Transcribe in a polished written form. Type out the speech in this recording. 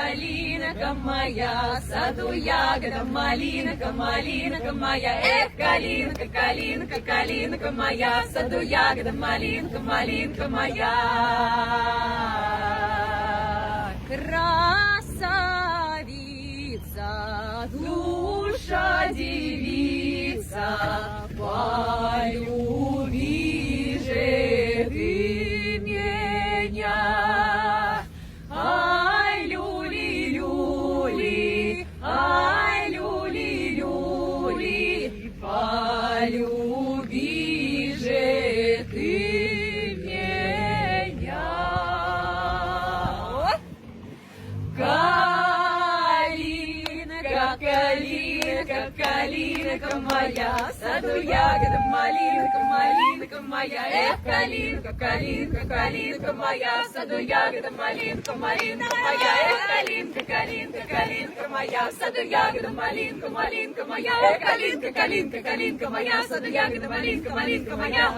калинка моя, в саду ягода малинка, малинка моя. Эх, калинка, калинка, калинка моя, в саду ягода малинка, малинка моя. Красавица, душа девица, полюби же ты меня. Ай, люли, люли, ай, люли, люли, полюби же ты меня. Калинка, калинка, калинка моя, в саду ягода малинка, малинка моя. Эх, калинка, калинка, калинка моя, в саду ягода малинка, малинка моя. Эх, калинка, калинка, калинка моя, в саду ягода малинка, малинка моя. Эх, калинка, калинка, калинка моя, в саду ягода малинка, малинка моя.